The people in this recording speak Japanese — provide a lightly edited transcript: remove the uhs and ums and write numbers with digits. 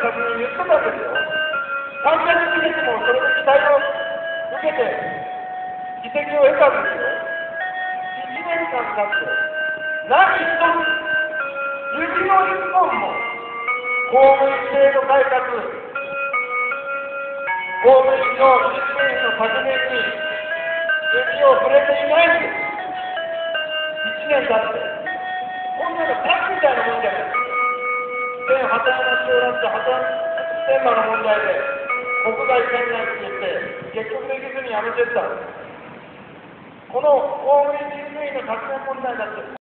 先に言ってたんですよ。3ヶ月にもそれの期待を受けて、議席を得たんですよ。1年間経って、何一つ、指の一本も、公務員制度改革、公務員の実務員の削減に指を触れていないんです。1年経って、こんなのタッみたいなもんじゃないですか。破綻が強らって破綻天馬の問題で国外県外って言って結局できずにやめてった。この公務員実務員の削減問題だって